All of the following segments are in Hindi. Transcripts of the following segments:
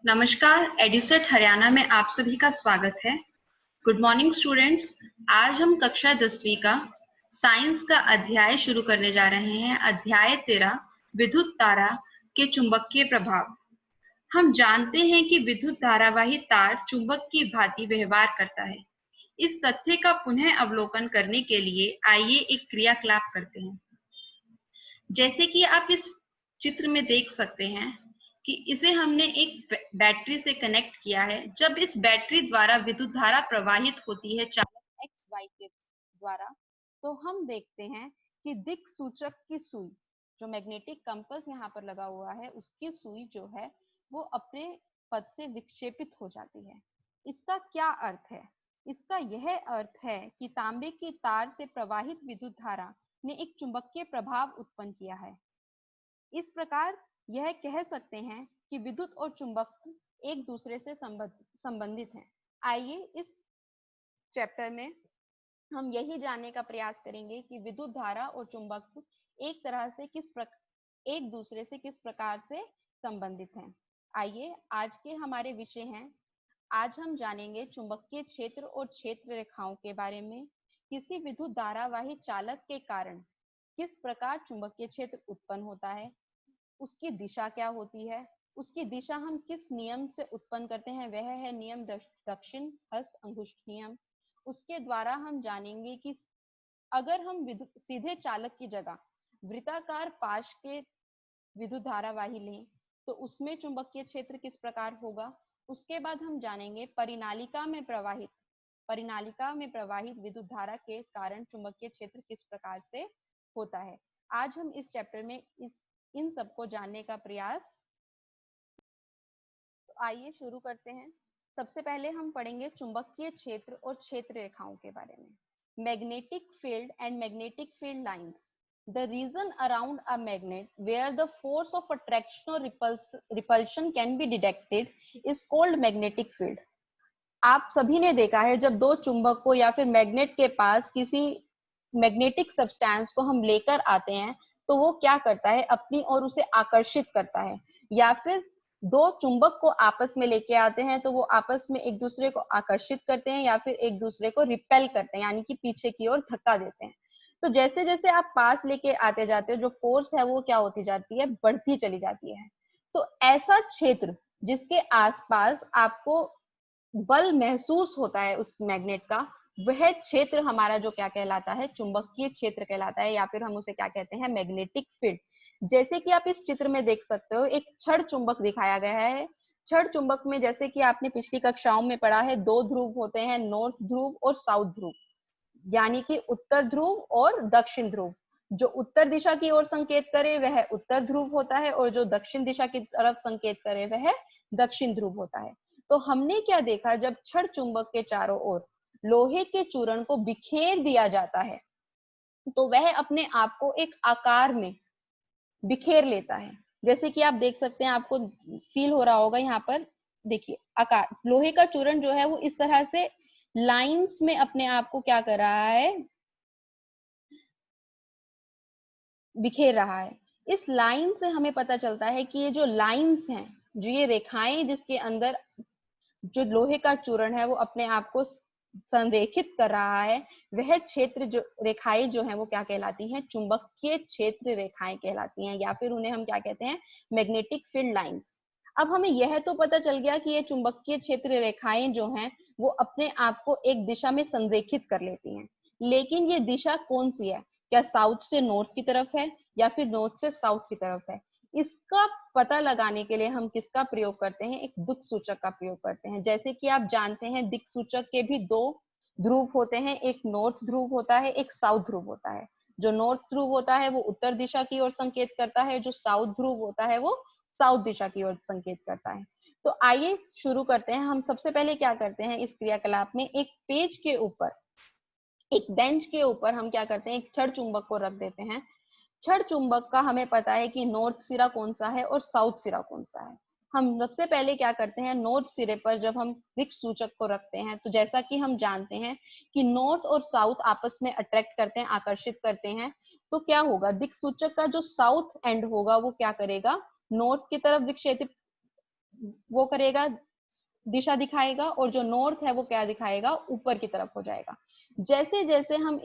नमस्कार, एडुसेट हरियाणा में आप सभी का स्वागत है। Good morning students. आज हम कक्षा 10वीं का साइंस का अध्याय शुरू करने जा रहे हैं। अध्याय 13 विद्युत धारा के चुंबकीय प्रभाव। हम जानते हैं कि विद्युत धारावाही तार चुंबक की भांति व्यवहार करता है। इस तथ्य का पुनः अवलोकन करने के लिए आइए एक क्रियाकलाप करते हैं। जैसे कि आप इस चित्र में देख सकते हैं कि इसे हमने एक बैटरी से कनेक्ट किया है। जब इस बैटरी द्वारा विद्युत धारा प्रवाहित होती है चालक एक्स वाई के द्वारा, तो हम देखते हैं कि दिक् सूचक की सुई, जो मैग्नेटिक कंपास यहाँ पर लगा हुआ है, उसकी सुई जो है वो अपने पथ से विक्षेपित हो जाती है। इसका क्या अर्थ है? इसका यह अर्थ है कि तांबे की तार से प्रवाहित विद्युत धारा ने एक चुंबकीय प्रभाव उत्पन्न किया है। इस प्रकार यह कह सकते हैं कि विद्युत और चुंबक एक दूसरे से संबंधित हैं। आइए इस चैप्टर में हम यही जानने का प्रयास करेंगे कि विद्युत धारा और चुंबक एक तरह से एक दूसरे से किस प्रकार से संबंधित हैं। आइए आज के हमारे विषय हैं। आज हम जानेंगे चुंबकीय क्षेत्र और क्षेत्र रेखाओं के बारे में। किसी विद्युत धारावाही चालक के कारण किस प्रकार चुंबकीय क्षेत्र उत्पन्न होता है, उसकी दिशा क्या होती है, उसकी दिशा हम किस नियम से उत्पन्न करते हैं, वह है नियम दक्षिण हस्त अंगुष्ठ नियम। उसके द्वारा हम जानेंगे कि अगर हम सीधे चालक की जगह वृत्ताकार पाश के विद्युत धारावाही लें तो उसमें चुंबकीय क्षेत्र किस प्रकार होगा। उसके बाद हम जानेंगे परिनालिका में प्रवाहित विद्युत धारा के कारण चुंबकीय क्षेत्र किस प्रकार से होता है। आज हम इस चैप्टर में इन सबको जानने का प्रयास। तो आइए शुरू करते हैं। सबसे पहले हम पढ़ेंगे चुंबकीय क्षेत्र और क्षेत्र रेखाओं के बारे में। Magnetic field and magnetic field lines, the region around a magnet where the force of attraction or repulsion can be detected is called magnetic field. आप सभी ने देखा है जब दो चुंबक को या फिर मैग्नेट के पास किसी मैग्नेटिक सब्सटेंस को हम लेकर आते हैं तो वो क्या करता है, अपनी ओर उसे आकर्षित करता है। या फिर दो चुंबक को आपस में लेके आते हैं तो वो आपस में एक दूसरे को आकर्षित करते हैं या फिर एक दूसरे को रिपेल करते हैं, यानी कि पीछे की ओर धक्का देते हैं। तो जैसे जैसे आप पास लेके आते जाते हो, जो फोर्स है वो क्या होती जाती है, बढ़ती चली जाती है। तो ऐसा क्षेत्र जिसके आसपास आपको बल महसूस होता है उस मैग्नेट का, वह क्षेत्र हमारा जो क्या कहलाता है, चुंबकीय क्षेत्र कहलाता है, या फिर हम उसे क्या कहते हैं, मैग्नेटिक फील्ड। जैसे कि आप इस चित्र में देख सकते हो, एक छड़ चुंबक दिखाया गया है। छड़ चुंबक में जैसे कि आपने पिछली कक्षाओं में पढ़ा है, दो ध्रुव होते हैं, नॉर्थ ध्रुव और साउथ ध्रुव, यानी कि उत्तर ध्रुव और दक्षिण ध्रुव। जो उत्तर दिशा की ओर संकेत करे वह उत्तर ध्रुव होता है और जो दक्षिण दिशा की तरफ संकेत करे वह दक्षिण ध्रुव होता है। तो हमने क्या देखा, जब छड़ चुंबक के चारों ओर लोहे के चूर्ण को बिखेर दिया जाता है तो वह अपने आप को एक आकार में बिखेर लेता है। जैसे कि आप देख सकते हैं, आपको फील हो रहा होगा यहाँ पर, देखिए आकार, लोहे का चूर्ण जो है वो इस तरह से लाइंस में अपने आप को क्या कर रहा है, बिखेर रहा है। इस लाइन से हमें पता चलता है कि ये जो लाइंस हैं, जो ये रेखाएं जिसके अंदर जो लोहे का चूर्ण है वो अपने आप को संरेखित कर रहा है, वह क्षेत्र जो रेखाएं जो हैं वो क्या कहलाती हैं, चुंबकीय क्षेत्र रेखाएं कहलाती हैं, या फिर उन्हें हम क्या कहते हैं, मैग्नेटिक फील्ड लाइंस। अब हमें यह तो पता चल गया कि ये चुंबकीय क्षेत्र रेखाएं जो हैं वो अपने आप को एक दिशा में संरेखित कर लेती हैं, लेकिन ये दिशा कौन सी है, क्या साउथ से नॉर्थ की तरफ है या फिर नॉर्थ से साउथ की तरफ है। इसका पता लगाने के लिए हम किसका प्रयोग करते हैं, एक दिक् सूचक का प्रयोग करते हैं। जैसे कि आप जानते हैं दिक् सूचक के भी दो ध्रुव होते हैं, एक नॉर्थ ध्रुव होता है, एक साउथ ध्रुव होता है। जो नॉर्थ ध्रुव होता है वो उत्तर दिशा की ओर संकेत करता है, जो साउथ ध्रुव होता है वो साउथ दिशा की ओर संकेत करता है। तो आइए शुरू करते हैं। हम सबसे पहले क्या करते हैं, इस क्रियाकलाप में एक पेज के ऊपर, एक बेंच के ऊपर हम क्या करते हैं, एक छड़ चुंबक को रख देते हैं। छड़ चुंबक का हमें पता है कि नॉर्थ सिरा कौन सा है और साउथ सिरा कौन सा है। हम सबसे पहले क्या करते हैं, नॉर्थ सिरे पर जब हम दिक् सूचक को रखते हैं तो जैसा कि हम जानते हैं कि नॉर्थ और साउथ आपस में अट्रैक्ट करते हैं, आकर्षित करते हैं। तो क्या होगा, दिक् सूचक का जो साउथ एंड होगा वो क्या करेगा, नॉर्थ की तरफ वो करेगा, दिशा दिखाएगा, और जो नॉर्थ है वो क्या दिखाएगा, ऊपर की तरफ हो जाएगा। जैसे जैसे हम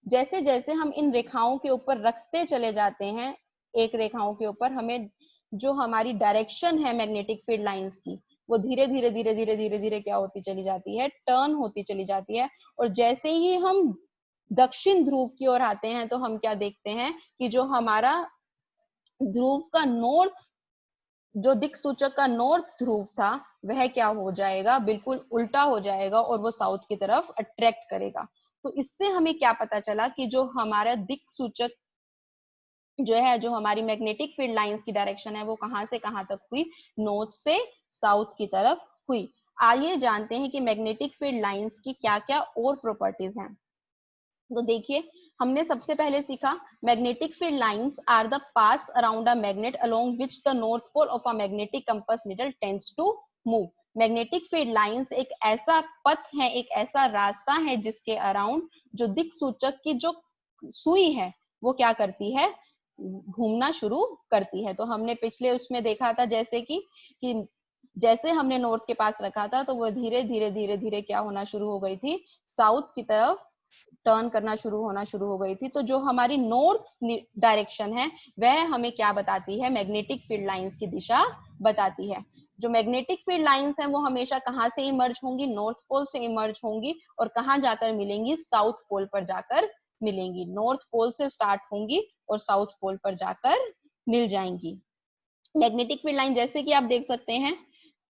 जैसे जैसे हम इन रेखाओं के ऊपर रखते चले जाते हैं, एक रेखाओं के ऊपर, हमें जो हमारी डायरेक्शन है मैग्नेटिक फील्ड लाइंस की, वो धीरे धीरे धीरे धीरे धीरे धीरे क्या होती चली जाती है, टर्न होती चली जाती है। और जैसे ही हम दक्षिण ध्रुव की ओर आते हैं तो हम क्या देखते हैं कि जो हमारा ध्रुव का नॉर्थ, जो दिक सूचक का नॉर्थ ध्रुव था, वह क्या हो जाएगा, बिल्कुल उल्टा हो जाएगा और वो साउथ की तरफ अट्रैक्ट करेगा। तो इससे हमें क्या पता चला कि जो हमारा दिक सूचक जो है, जो हमारी मैग्नेटिक फील्ड लाइंस की डायरेक्शन है, वो कहां से कहां तक हुई, नॉर्थ से साउथ की तरफ हुई। आइए जानते हैं कि मैग्नेटिक फील्ड लाइंस की क्या क्या और प्रॉपर्टीज हैं। तो देखिए, हमने सबसे पहले सीखा magnetic field lines are the paths around a magnet along which the north pole of a magnetic compass needle tends to move. Magnetic field lines एक ऐसा पथ है, एक ऐसा रास्ता है जिसके अराउंड जो दिक सूचक की जो सुई है वो क्या करती है, घूमना शुरू करती है। तो हमने पिछले उसमें देखा था जैसे कि जैसे हमने नॉर्थ के पास रखा था तो वो धीरे धीरे धीरे धीरे क्या होना शुरू हो गई थी, साउथ की तरफ टर्न करना शुरू हो गई थी। तो जो हमारी नॉर्थ डायरेक्शन है वह हमें क्या बताती है, मैग्नेटिक फील्ड लाइंस की दिशा बताती है। जो मैग्नेटिक फील्ड लाइंस हैं वो हमेशा कहाँ से इमर्ज होंगी, नॉर्थ पोल से इमर्ज होंगी, और कहाँ जाकर मिलेंगी, साउथ पोल पर जाकर मिलेंगी। नॉर्थ पोल से स्टार्ट होंगी और साउथ पोल पर जाकर मिल जाएंगी। मैग्नेटिक फील्ड लाइन जैसे कि आप देख सकते हैं,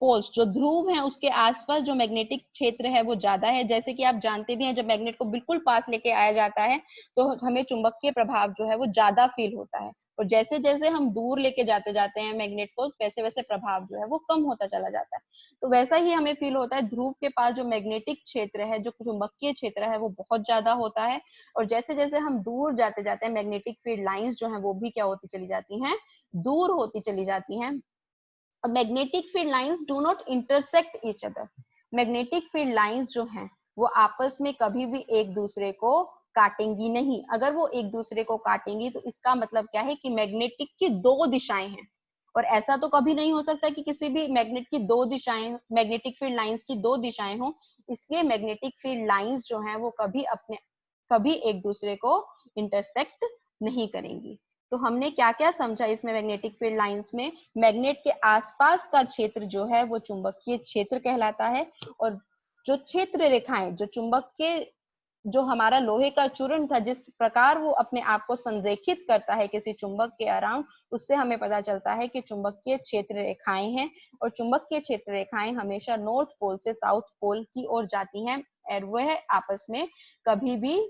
पोल्स जो ध्रुव है उसके आसपास जो मैग्नेटिक क्षेत्र है वो ज्यादा है। जैसे कि आप जानते भी हैं, जब मैग्नेट को बिल्कुल पास लेके आया जाता है तो हमें चुंबकीय प्रभाव जो है वो ज्यादा फील होता है, और जैसे जैसे हम दूर लेके जाते जाते हैं मैग्नेट को, वैसे वैसे प्रभाव जो है वो कम होता चला जाता है। तो वैसा ही हमें फील होता है, ध्रुव के पास जो मैग्नेटिक क्षेत्र है, जो चुंबकीय क्षेत्र है, वो बहुत ज्यादा होता है। और जैसे जैसे हम दूर जाते जाते हैं, मैग्नेटिक फील्ड लाइंस जो है वो भी क्या होती चली जाती हैं, दूर होती चली जाती हैं। Magnetic field lines do not intersect each other. Magnetic field lines जो हैं वो आपस में कभी भी एक दूसरे को काटेंगी नहीं। अगर वो एक दूसरे को काटेंगी तो इसका मतलब क्या है कि मैग्नेटिक की दो दिशाएं हैं, और ऐसा तो कभी नहीं हो सकता कि किसी भी मैग्नेट की दो दिशाएं, मैग्नेटिक फील्ड लाइंस की दो दिशाएं हो। इसलिए मैग्नेटिक फील्ड लाइंस जो हैं वो कभी एक दूसरे को इंटरसेक्ट नहीं करेंगी। तो हमने क्या क्या समझा इसमें, मैग्नेटिक फील्ड लाइंस में मैग्नेट के आसपास का क्षेत्र जो है वो चुंबकीय क्षेत्र कहलाता है, और जो क्षेत्र रेखाएं, जो चुंबक के, जो हमारा लोहे का चूर्ण था, जिस प्रकार वो अपने आप को संरेखित करता है किसी चुंबक के अराउंड, उससे हमें पता चलता है कि चुंबकीय क्षेत्र रेखाएं हैं। और चुंबकीय क्षेत्र रेखाएं हमेशा नॉर्थ पोल से साउथ पोल की ओर जाती हैं, और वह आपस में कभी भी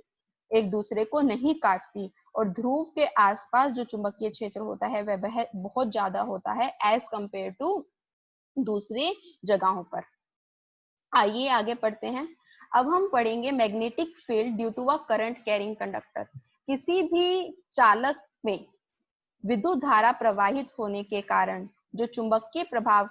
एक दूसरे को नहीं काटती। और ध्रुव के आसपास जो चुंबकीय क्षेत्र होता है वह बहुत ज्यादा होता है एज कंपेयर टू दूसरी जगहों पर। आइए आगे पढ़ते हैं। अब हम पढ़ेंगे magnetic field due to a current carrying conductor. किसी भी चालक में विद्युत धारा प्रवाहित होने के कारण जो चुंबकीय प्रभाव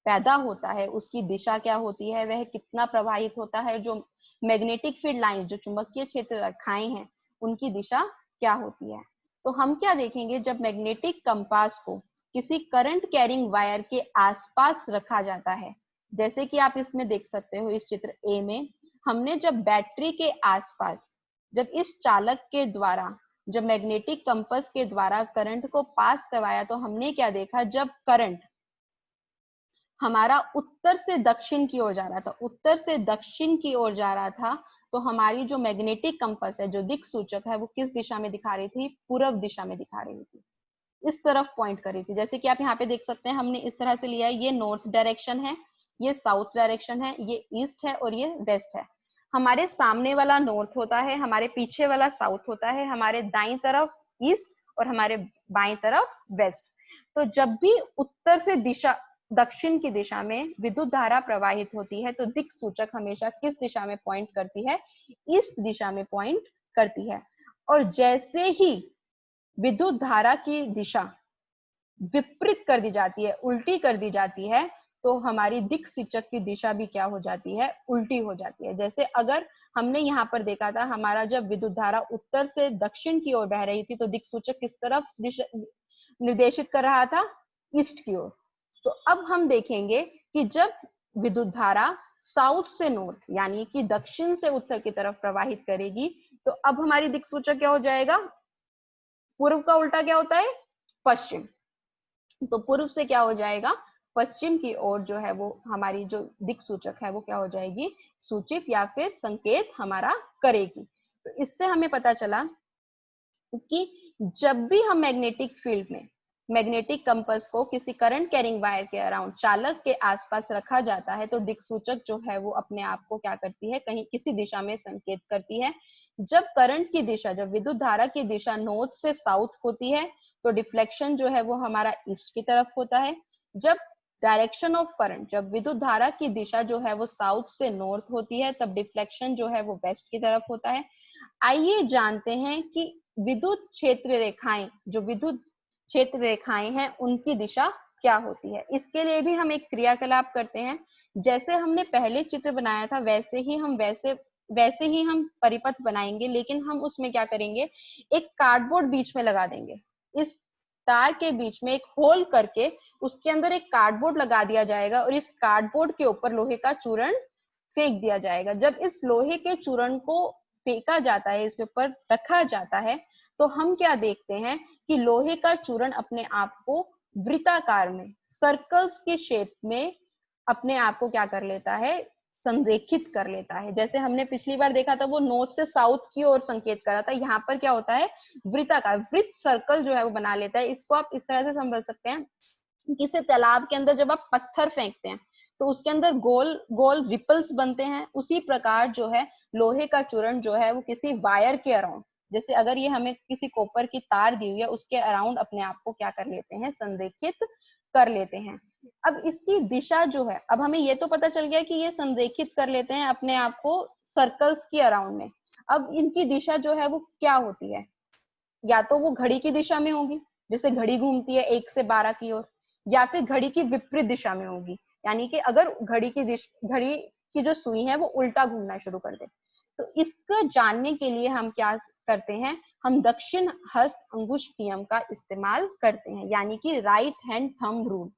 पैदा होता है उसकी दिशा क्या होती है, वह कितना प्रवाहित होता है। जो मैग्नेटिक फील्ड लाइन, जो चुंबकीय क्षेत्र रेखाएं हैं, उनकी दिशा क्या होती है। तो हम क्या देखेंगे, जब मैग्नेटिक कंपास को किसी करंट कैरिंग वायर के आसपास रखा जाता है, जैसे कि आप इसमें देख सकते हो, इस चित्र ए में हमने जब बैटरी के आसपास, जब इस चालक के द्वारा, जब मैग्नेटिक कंपास के द्वारा करंट को पास करवाया, तो हमने क्या देखा, जब करंट हमारा उत्तर से दक्षिण की ओर जा रहा था, उत्तर से दक्षिण की ओर जा रहा था, तो हमारी जो मैग्नेटिक कंपास है, जो दिक सूचक है, वो किस दिशा में दिखा रही थी, पूर्व दिशा में दिखा रही थी, इस तरफ पॉइंट कर रही थी। जैसे कि आप यहाँ पे देख सकते हैं, हमने इस तरह से लिया है, ये नॉर्थ डायरेक्शन है, ये साउथ डायरेक्शन है, ये ईस्ट है और ये वेस्ट है। हमारे सामने वाला नॉर्थ होता है, हमारे पीछे वाला साउथ होता है, हमारे दाईं तरफ ईस्ट और हमारे बाईं तरफ वेस्ट। तो जब भी उत्तर से दिशा, दक्षिण की दिशा में विद्युत धारा प्रवाहित होती है तो दिक सूचक हमेशा किस दिशा में पॉइंट करती है, ईस्ट दिशा में पॉइंट करती है। और जैसे ही विद्युत धारा की दिशा विपरीत कर दी जाती है, उल्टी कर दी जाती है, तो हमारी दिक सूचक की दिशा भी क्या हो जाती है, उल्टी हो जाती है। जैसे अगर हमने यहाँ पर देखा था, हमारा जब विद्युत धारा उत्तर से दक्षिण की ओर बह रही थी तो दिक सूचक किस तरफ दिशा निर्देशित कर रहा था, ईस्ट की ओर। तो अब हम देखेंगे कि जब विद्युत धारा साउथ से नॉर्थ यानी कि दक्षिण से उत्तर की तरफ प्रवाहित करेगी, तो अब हमारी दिक सूचक क्या हो जाएगा? पूर्व का उल्टा क्या होता है? पश्चिम। तो पूर्व से क्या हो जाएगा? पश्चिम की ओर जो है वो हमारी जो दिक सूचक है वो क्या हो जाएगी? सूचित या फिर संकेत हमारा करेगी। तो इससे हमें पता चला कि जब भी हम मैग्नेटिक फील्ड में मैग्नेटिक कंपास को किसी करंट कैरिंग वायर के अराउंड चालक के आसपास रखा जाता है, तो दिक सूचक जो है वो अपने आप को क्या करती है? कहीं किसी दिशा में संकेत करती है। जब करंट की दिशा, जब विद्युत धारा की दिशा नॉर्थ से साउथ होती है, तो डिफ्लेक्शन जो है वो हमारा ईस्ट की तरफ होता है। जब डायरेक्शन ऑफ करंट, जब विद्युत धारा की दिशा जो है वो साउथ से नॉर्थ होती है, तब डिफ्लेक्शन जो है वो वेस्ट की तरफ होता है। आइए जानते हैं कि विद्युत क्षेत्र रेखाएं, जो विद्युत क्षेत्र रेखाएं हैं, उनकी दिशा क्या होती है। इसके लिए भी हम एक क्रियाकलाप करते हैं। जैसे हमने पहले चित्र बनाया था वैसे ही हम परिपथ बनाएंगे, लेकिन हम उसमें क्या करेंगे? एक कार्डबोर्ड बीच में लगा देंगे। इस तार के बीच में एक होल करके उसके अंदर एक कार्डबोर्ड लगा दिया जाएगा और इस कार्डबोर्ड के ऊपर लोहे का चूर्ण फेंक दिया जाएगा। जब इस लोहे के चूर्ण को फेंका जाता है, इसके ऊपर रखा जाता है, तो हम क्या देखते हैं कि लोहे का चूर्ण अपने आप को वृत्ताकार में, सर्कल्स के शेप में अपने आप को क्या कर लेता है? संरेखित कर लेता है। जैसे हमने पिछली बार देखा था वो नॉर्थ से साउथ की ओर संकेत कर रहा था, यहाँ पर क्या होता है? वृत्ताकार, वृत्त सर्कल जो है वो बना लेता है। इसको आप इस तरह से समझ सकते हैं, किसी तालाब के अंदर जब आप पत्थर फेंकते हैं तो उसके अंदर गोल गोल रिपल्स बनते हैं। उसी प्रकार जो है लोहे का चूर्ण जो है वो किसी वायर के अराउंड, जैसे अगर ये हमें किसी कॉपर की तार दी हुई है, उसके अराउंड अपने आप को क्या कर लेते हैं? संरेखित कर लेते हैं। अब इसकी दिशा जो है, अब हमें ये तो पता चल गया कि ये संरेखित कर लेते हैं अपने आप को सर्कल्स के अराउंड में। अब इनकी दिशा जो है वो क्या होती है? या तो वो घड़ी की दिशा में होगी, जैसे घड़ी घूमती है 1 से 12 की ओर, या फिर घड़ी की विपरीत दिशा में होगी, यानी कि अगर घड़ी की जो सुई है वो उल्टा घूमना शुरू कर दे। तो इसको जानने के लिए हम क्या करते हैं? हम दक्षिण हस्त अंगुष्ठ नियम का इस्तेमाल करते हैं, यानी कि राइट हैंड थंब रूल।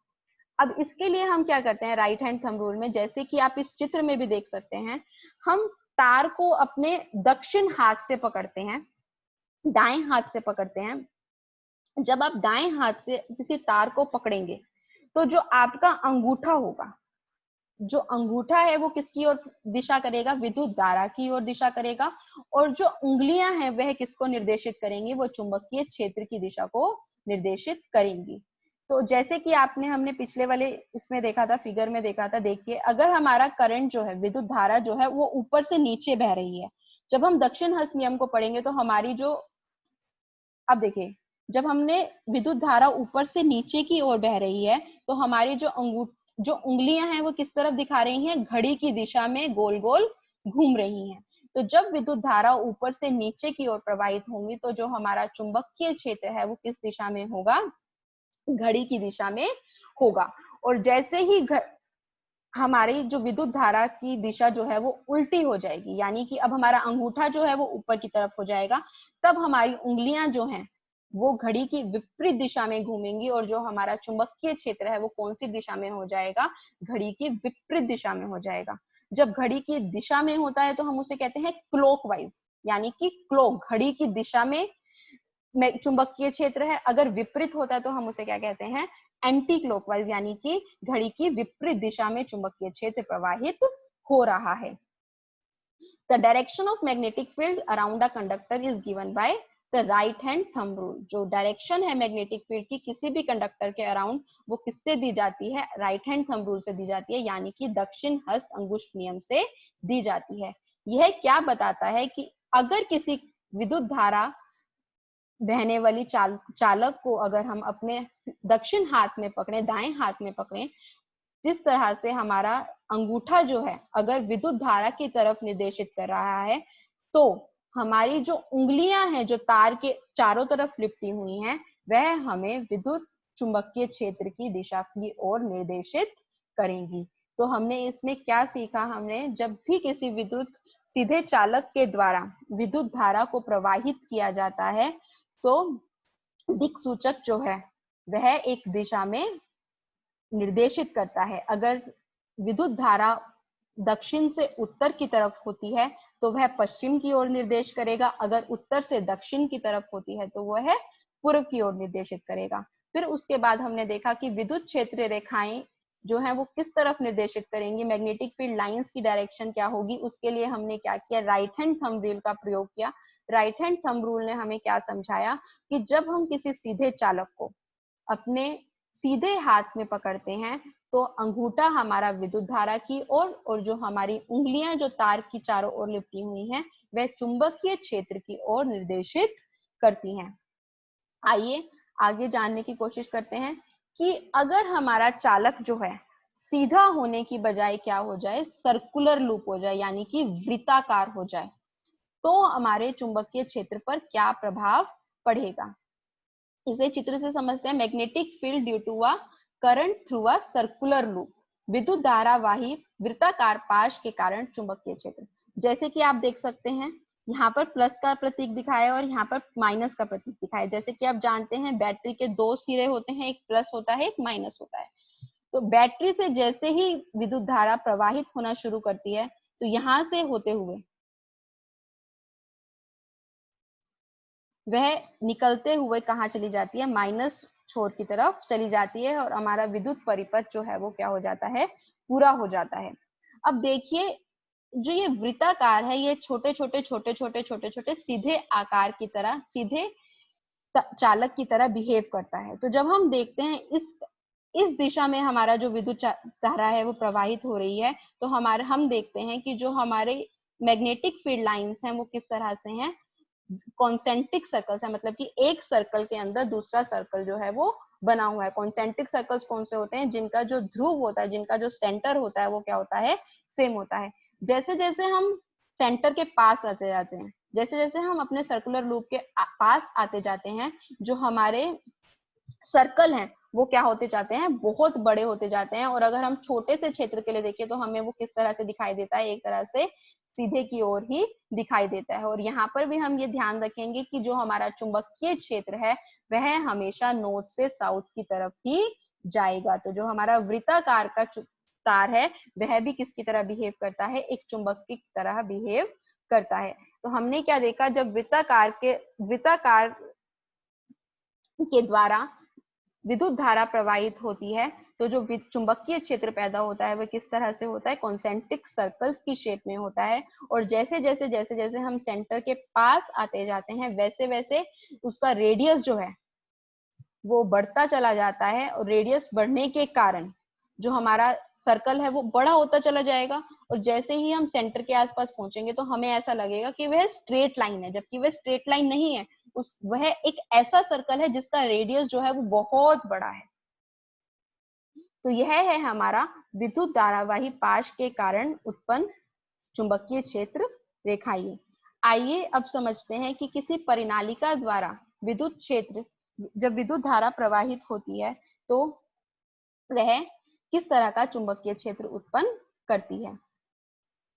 अब इसके लिए हम क्या करते हैं? राइट हैंड थंब रूल में, जैसे कि आप इस चित्र में भी देख सकते हैं, हम तार को अपने दक्षिण हाथ से पकड़ते हैं, दाएं हाथ से पकड़ते हैं। जब आप दाएं हाथ से किसी तार को पकड़ेंगे तो जो आपका अंगूठा होगा, जो अंगूठा है वो किसकी ओर दिशा करेगा? विद्युत धारा की ओर दिशा करेगा। और जो उंगलियां हैं वह किसको निर्देशित करेंगी? वो चुंबकीय क्षेत्र की दिशा को निर्देशित करेंगी। तो जैसे कि हमने पिछले वाले इसमें देखा था, फिगर में देखा था, देखिए अगर हमारा करंट जो है, विद्युत धारा जो है वो ऊपर से नीचे बह रही है, जब हम दक्षिण हस्त नियम को पढ़ेंगे तो हमारी जो, अब देखिए, जब हमने विद्युत धारा ऊपर से नीचे की ओर बह रही है तो हमारी जो उंगलियां हैं वो किस तरफ दिखा रही हैं? घड़ी की दिशा में गोल गोल घूम रही हैं। तो जब विद्युत धारा ऊपर से नीचे की ओर प्रवाहित होंगी तो जो हमारा चुंबकीय क्षेत्र है वो किस दिशा में होगा? घड़ी की दिशा में होगा। और जैसे ही हमारी जो विद्युत धारा की दिशा जो है वो उल्टी हो जाएगी, यानी कि अब हमारा अंगूठा जो है वो ऊपर की तरफ हो जाएगा, तब हमारी उंगलियां जो हैं वो घड़ी की विपरीत दिशा में घूमेंगी और जो हमारा चुंबकीय क्षेत्र है वो कौन सी दिशा में हो जाएगा? घड़ी की विपरीत दिशा में हो जाएगा। जब घड़ी की दिशा में होता है तो हम उसे कहते हैं क्लॉकवाइज, यानी कि क्लॉक, घड़ी की दिशा में चुंबकीय क्षेत्र है। अगर विपरीत होता है तो हम उसे क्या कहते हैं? एंटी क्लॉकवाइज, यानी कि घड़ी की विपरीत दिशा में चुंबकीय क्षेत्र प्रवाहित हो रहा है। The direction of magnetic field around a conductor is given by the right hand thumb rule. जो डायरेक्शन है मैग्नेटिक फील्ड की किसी भी कंडक्टर के अराउंड वो किससे दी जाती है? राइट हैंड थंब रूल से दी जाती है, यानी कि दक्षिण हस्त अंगुष्ठ नियम से दी जाती है। यह क्या बताता है कि अगर किसी विद्युत धारा बहने वाली चालक को अगर हम अपने दक्षिण हाथ में पकड़े, दाएं हाथ में पकड़े, जिस तरह से हमारा अंगूठा जो है अगर विद्युत धारा की तरफ निर्देशित कर रहा है, तो हमारी जो उंगलियां हैं जो तार के चारों तरफ लिपटी हुई हैं, वह हमें विद्युत चुंबकीय क्षेत्र की दिशा की ओर निर्देशित करेंगी। तो हमने इसमें क्या सीखा? हमने जब भी किसी विद्युत सीधे चालक के द्वारा विद्युत धारा को प्रवाहित किया जाता है तो दिक्सूचक जो है वह एक दिशा में निर्देशित करता है। अगर विद्युत धारा दक्षिण से उत्तर की तरफ होती है तो वह पश्चिम की ओर निर्देश करेगा, अगर उत्तर से दक्षिण की तरफ होती है तो वह पूर्व की ओर निर्देशित करेगा। फिर उसके बाद हमने देखा कि विद्युत क्षेत्र रेखाएं जो है वो किस तरफ निर्देशित करेंगी, मैग्नेटिक फील्ड लाइंस की डायरेक्शन क्या होगी। उसके लिए हमने क्या किया, राइट हैंड थंब रूल का प्रयोग किया। राइट हैंड थंब रूल ने हमें क्या समझाया कि जब हम किसी सीधे चालक को अपने सीधे हाथ में पकड़ते हैं तो अंगूठा हमारा विद्युत धारा की ओर और जो हमारी उंगलियां जो तार की चारों ओर लिपटी हुई हैं वह चुंबकीय क्षेत्र की ओर निर्देशित करती हैं। आइए आगे जानने की कोशिश करते हैं कि अगर हमारा चालक जो है सीधा होने की बजाय क्या हो जाए, सर्कुलर लूप हो जाए, यानी कि वृत्ताकार हो जाए, तो हमारे चुंबकीय क्षेत्र पर क्या प्रभाव पड़ेगा। इसे चित्र से समझते हैं। Magnetic field due to a current through a circular loop, विद्युत धारावाही वृत्ताकार पाश के कारण चुंबकीय क्षेत्र। जैसे कि आप देख सकते हैं यहाँ पर प्लस का प्रतीक दिखाया है और यहाँ पर माइनस का प्रतीक दिखाया है। जैसे कि आप जानते हैं बैटरी के दो सिरे होते हैं, एक प्लस होता है, एक माइनस होता है। तो बैटरी से जैसे ही विद्युत धारा प्रवाहित होना शुरू करती है तो यहाँ से होते हुए वह निकलते हुए कहाँ चली जाती है, माइनस छोर की तरफ चली जाती है और हमारा विद्युत परिपथ जो है वो क्या हो जाता है, पूरा हो जाता है। अब देखिए जो ये वृत्ताकार है ये छोटे छोटे छोटे छोटे छोटे छोटे सीधे आकार की तरह, सीधे चालक की तरह बिहेव करता है। तो जब हम देखते हैं इस दिशा में हमारा जो विद्युत धारा है वो प्रवाहित हो रही है तो हम देखते हैं कि जो हमारे मैग्नेटिक फील्ड लाइंस हैं वो किस तरह से हैं, कॉन्सेंट्रिक सर्कल्स है, मतलब कि एक सर्कल के अंदर दूसरा सर्कल जो है वो बना हुआ है। कॉन्सेंट्रिक सर्कल्स कौन से होते हैं, जिनका जो ध्रुव होता है, जिनका जो सेंटर होता है वो क्या होता है, सेम होता है। जैसे जैसे हम सेंटर के पास आते जाते हैं, जैसे जैसे हम अपने सर्कुलर लूप के पास आते जाते हैं, जो हमारे सर्कल हैं वो क्या होते जाते हैं, बहुत बड़े होते जाते हैं। और अगर हम छोटे से क्षेत्र के लिए देखें तो हमें वो किस तरह से दिखाई देता है, एक तरह से सीधे की ओर ही दिखाई देता है। और यहाँ पर भी हम ये ध्यान रखेंगे कि जो हमारा चुंबकीय क्षेत्र है वह हमेशा नॉर्थ से साउथ की तरफ ही जाएगा। तो जो हमारा वृत्ताकार का तार है वह भी किसकी तरह बिहेव करता है, एक चुंबक की तरह बिहेव करता है। तो हमने क्या देखा, जब वृत्ताकार के द्वारा विद्युत धारा प्रवाहित होती है तो जो चुंबकीय क्षेत्र पैदा होता है वह किस तरह से होता है, कॉन्सेंट्रिक सर्कल्स की शेप में होता है। और जैसे जैसे जैसे जैसे हम सेंटर के पास आते जाते हैं वैसे वैसे उसका रेडियस जो है वो बढ़ता चला जाता है। और रेडियस बढ़ने के कारण जो हमारा सर्कल है वो बड़ा होता चला जाएगा। और जैसे ही हम सेंटर के आसपास पहुंचेंगे तो हमें ऐसा लगेगा कि वह स्ट्रेट लाइन है, जबकि वह स्ट्रेट लाइन नहीं है। वह एक ऐसा सर्कल है जिसका रेडियस जो है वो बहुत बड़ा है। तो यह है हमारा विद्युत धारावाही पाश के कारण उत्पन्न चुंबकीय क्षेत्र रेखाएं। आइए अब समझते हैं कि किसी परिनालिका द्वारा विद्युत क्षेत्र, जब विद्युत धारा प्रवाहित होती है तो वह किस तरह का चुंबकीय क्षेत्र उत्पन्न करती है।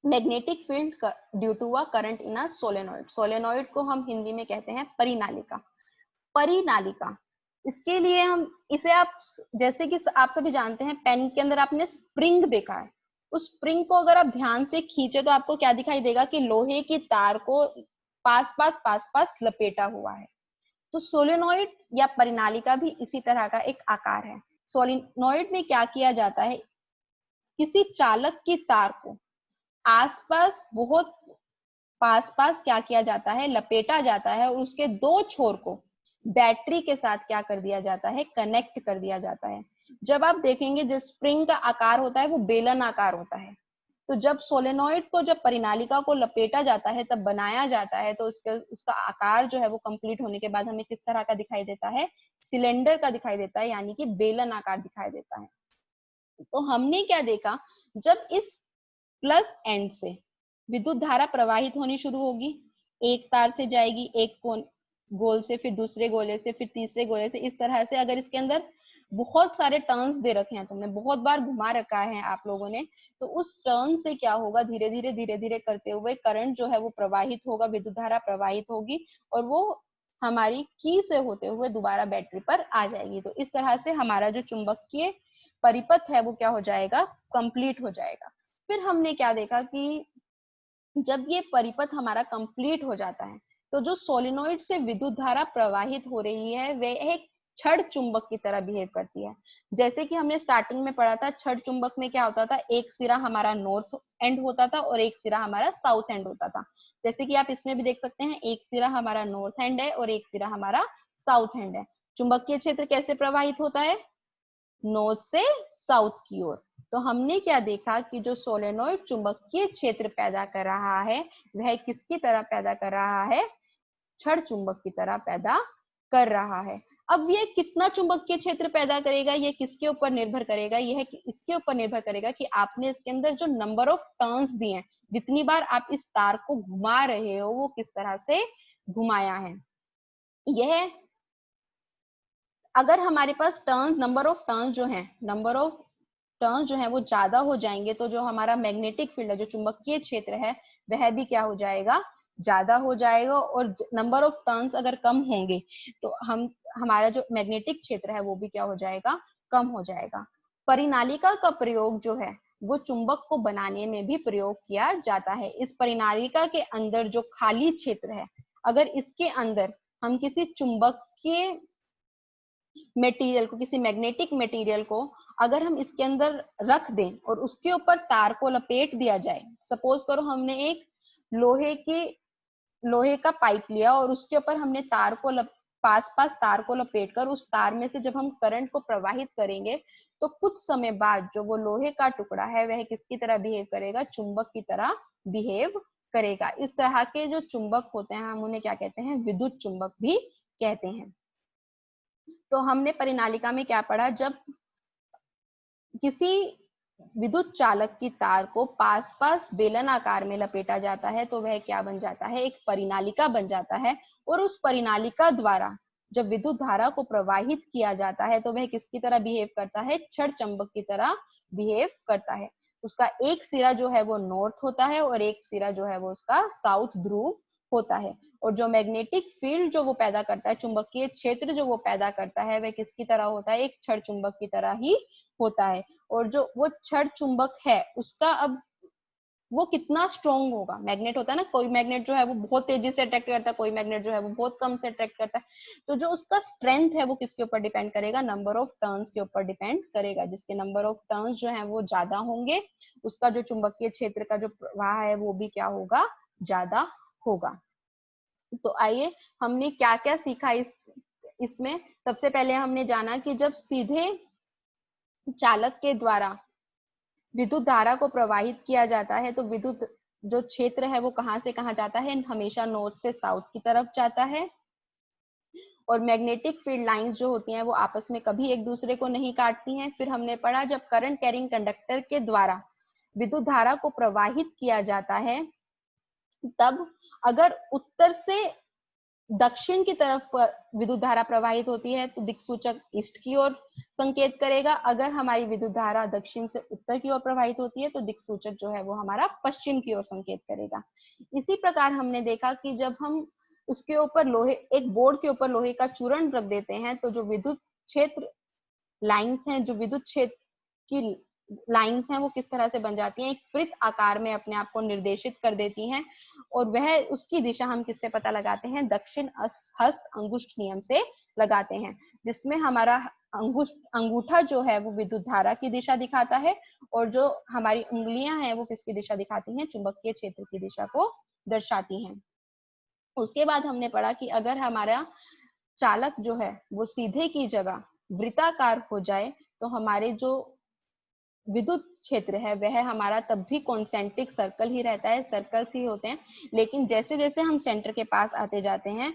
Magnetic field due to a current in a solenoid, solenoid को हम हिंदी में कहते हैं परिनालिका। परिनालिका, इसके लिए हम इसे आप जैसे कि आप सभी जानते हैं पेन के अंदर आपने स्प्रिंग देखा है, उस स्प्रिंग को अगर आप ध्यान से खींचे तो आपको क्या दिखाई देगा कि लोहे की तार को पास पास लपेटा हुआ है। तो सोलेनॉइड या परिनालिका भी इसी तरह का एक आकार है। सोलेनॉइड में क्या किया जाता है, किसी चालक की तार को आसपास बहुत पास क्या किया जाता है, लपेटा जाता है और उसके दो छोर को बैटरी के साथ क्या कर दिया जाता है, कनेक्ट कर दिया जाता है। जब आप देखेंगे जिस स्प्रिंग का आकार होता है वो बेलन आकार होता है। तो जब सोलेनॉइड को, जब परिनालिका को लपेटा जाता है तब बनाया जाता है तो उसका आकार जो है वो कंप्लीट होने के बाद हमें किस तरह का दिखाई देता है, सिलेंडर का दिखाई देता है, यानी कि बेलन आकार दिखाई देता है। तो हमने क्या देखा, जब इस प्लस एंड से विद्युत धारा प्रवाहित होनी शुरू होगी, एक तार से जाएगी एक गोल से, फिर दूसरे गोले से, फिर तीसरे गोले से, इस तरह से। अगर इसके अंदर बहुत सारे टर्न्स दे रखे हैं, तुमने बहुत बार घुमा रखा है आप लोगों ने, तो उस टर्न से क्या होगा, धीरे धीरे करते हुए करंट जो है वो प्रवाहित होगा, विद्युत धारा प्रवाहित होगी और वो हमारी की से होते हुए दोबारा बैटरी पर आ जाएगी। तो इस तरह से हमारा जो चुंबकीय परिपथ है वो क्या हो जाएगा, कंप्लीट हो जाएगा। फिर हमने क्या देखा कि जब ये परिपथ हमारा कंप्लीट हो जाता है तो जो सोलेनोइड से विद्युत धारा प्रवाहित हो रही है वह एक छड़ चुंबक की तरह बिहेव करती है। जैसे कि हमने स्टार्टिंग में पढ़ा था, छड़ चुंबक में क्या होता था, एक सिरा हमारा नॉर्थ एंड होता था और एक सिरा हमारा साउथ एंड होता था। जैसे कि आप इसमें भी देख सकते हैं, एक सिरा हमारा नॉर्थ एंड है और एक सिरा हमारा साउथ एंड है। चुंबकीय क्षेत्र कैसे प्रवाहित होता है, नॉर्थ से साउथ की ओर। तो हमने क्या देखा कि जो सोलेनोइड चुंबकीय क्षेत्र पैदा कर रहा है वह किसकी तरह पैदा कर रहा है, छड़ चुंबक की तरह पैदा कर रहा है। अब ये कितना चुंबकीय क्षेत्र पैदा करेगा, ये किसके ऊपर निर्भर करेगा, यह इसके ऊपर निर्भर करेगा कि आपने इसके अंदर जो नंबर ऑफ टर्न्स दिए हैं, जितनी बार आप इस तार को घुमा रहे हो वो किस तरह से घुमाया है। यह अगर हमारे पास टर्न्स, नंबर ऑफ टर्न्स जो है वो ज्यादा हो जाएंगे तो जो हमारा मैग्नेटिक फील्ड है, जो चुंबकीय क्षेत्र है, वह भी क्या हो जाएगा, ज्यादा हो जाएगा। और नंबर ऑफ टर्न्स अगर कम होंगे तो हमारा जो मैग्नेटिक क्षेत्र है वो भी क्या हो जाएगा, कम हो जाएगा। परिनालिका का प्रयोग जो है वो चुंबक को बनाने में भी प्रयोग किया जाता है। इस परिनालिका के अंदर जो खाली क्षेत्र है, अगर इसके अंदर हम किसी चुंबकीय मटेरियल को, किसी मैग्नेटिक मटेरियल को अगर हम इसके अंदर रख दें और उसके ऊपर तार को लपेट दिया जाए, सपोज करो हमने एक लोहे का पाइप लिया और उसके ऊपर हमने तार को पास तार को लपेटकर उस तार में से जब हम करंट को प्रवाहित करेंगे तो कुछ समय बाद जो वो लोहे का टुकड़ा है वह किसकी तरह बिहेव करेगा, चुंबक की तरह बिहेव करेगा। इस तरह के जो चुंबक होते हैं हम उन्हें क्या कहते हैं, विद्युत चुंबक भी कहते हैं। तो हमने परिनालिका में क्या पढ़ा, जब किसी विद्युत चालक की तार को पास बेलन आकार में लपेटा जाता है तो वह क्या बन जाता है, एक परिनालिका बन जाता है। और उस परिनालिका द्वारा जब विद्युत धारा को प्रवाहित किया जाता है तो वह किसकी तरह बिहेव करता है, छड़ चुंबक की तरह बिहेव करता है। उसका एक सिरा जो है वो नॉर्थ होता है और एक सिरा जो है वो उसका साउथ ध्रुव होता है। और जो मैग्नेटिक फील्ड जो वो पैदा करता है, चुंबकीय क्षेत्र जो वो पैदा करता है, वह किसकी तरह होता है, एक छड़ चुंबक की तरह ही होता है। और जो वो छड़ चुंबक है उसका अब वो कितना स्ट्रॉन्ग होगा, मैग्नेट होता है ना, कोई मैग्नेट जो है वो बहुत तेजी से अट्रैक्ट करता है, कोई मैग्नेट जो है वो बहुत कम से अट्रैक्ट करता है। तो जो उसका स्ट्रेंथ है वो किसके ऊपर डिपेंड करेगा, नंबर ऑफ टर्न्स के ऊपर डिपेंड करेगा। जिसके नंबर ऑफ टर्न्स जो है वो ज्यादा होंगे उसका जो चुंबकीय क्षेत्र का जो प्रवाह है वो भी क्या होगा, ज्यादा होगा। तो आइए हमने क्या क्या सीखा इसमें। सबसे पहले हमने जाना कि जब सीधे चालक के द्वारा विद्युत धारा को प्रवाहित किया जाता है तो विद्युत जो क्षेत्र है वो कहां से कहां जाता है, हमेशा नॉर्थ से साउथ की तरफ जाता है। और मैग्नेटिक फील्ड लाइंस जो होती हैं वो आपस में कभी एक दूसरे को नहीं काटती हैं। फिर हमने पढ़ा जब करंट कैरिंग कंडक्टर के द्वारा विद्युत धारा को प्रवाहित किया जाता है तब अगर उत्तर से दक्षिण की तरफ विद्युत धारा प्रवाहित होती है तो दिक्सूचक ईस्ट की ओर संकेत करेगा। अगर हमारी विद्युत धारा दक्षिण से उत्तर की ओर प्रवाहित होती है तो दिक्सूचक जो है वो हमारा पश्चिम की ओर संकेत करेगा। इसी प्रकार हमने देखा कि जब हम उसके ऊपर एक बोर्ड के ऊपर लोहे का चूर्ण रख देते हैं तो जो विद्युत क्षेत्र लाइंस हैं, जो विद्युत क्षेत्र की लाइंस हैं वो किस तरह से बन जाती हैं, एक वृत्त आकार में अपने आप को निर्देशित कर देती हैं। और वह उसकी दिशा हम किससे पता लगाते हैं, दक्षिण हस्त अंगुष्ठ नियम से लगाते हैं, जिसमें हमारा अंगूठा जो है वो विद्युत धारा की दिशा दिखाता है और जो हमारी उंगलियां हैं वो किसकी दिशा दिखाती हैं, चुंबकीय क्षेत्र की दिशा को दर्शाती हैं। उसके बाद हमने पढ़ा कि अगर हमारा चालक जो है वो सीधे की जगह वृत्ताकार हो जाए तो हमारे जो विद्युत क्षेत्र है वह हमारा तब भी कॉन्सेंट्रिक सर्कल ही रहता है, सर्कल्स ही होते हैं। लेकिन जैसे जैसे हम सेंटर के पास आते जाते हैं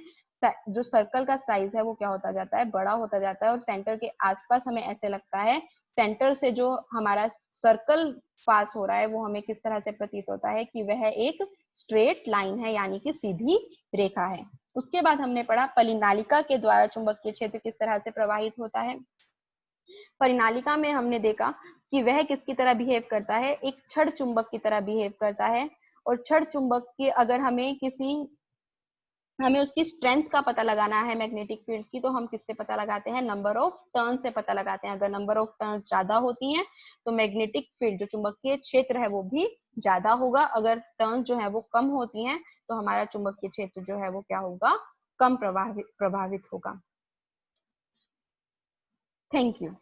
जो सर्कल का साइज है वो क्या होता जाता है, बड़ा होता जाता है। और सेंटर के आसपास हमें ऐसे लगता है, सेंटर से जो हमारा सर्कल पास हो रहा है वो हमें किस तरह से प्रतीत होता है कि वह एक स्ट्रेट लाइन है, यानी कि सीधी रेखा है। उसके बाद हमने पढ़ा परिनालिका के द्वारा चुंबकीय क्षेत्र किस तरह से प्रवाहित होता है। परिनालिका में हमने देखा कि वह किसकी तरह बिहेव करता है, एक छड़ चुंबक की तरह बिहेव करता है। और छड़ चुंबक की अगर हमें किसी हमें उसकी स्ट्रेंथ का पता लगाना है मैग्नेटिक फील्ड की, तो हम किससे पता लगाते हैं? नंबर ऑफ टर्न से पता लगाते हैं। अगर नंबर ऑफ टर्न ज्यादा होती हैं तो मैग्नेटिक फील्ड जो चुंबकीय क्षेत्र है वो भी ज्यादा होगा। अगर टर्न जो है वो कम होती हैं तो हमारा चुंबकीय क्षेत्र जो है वो क्या होगा? कम प्रभावित होगा। Thank you.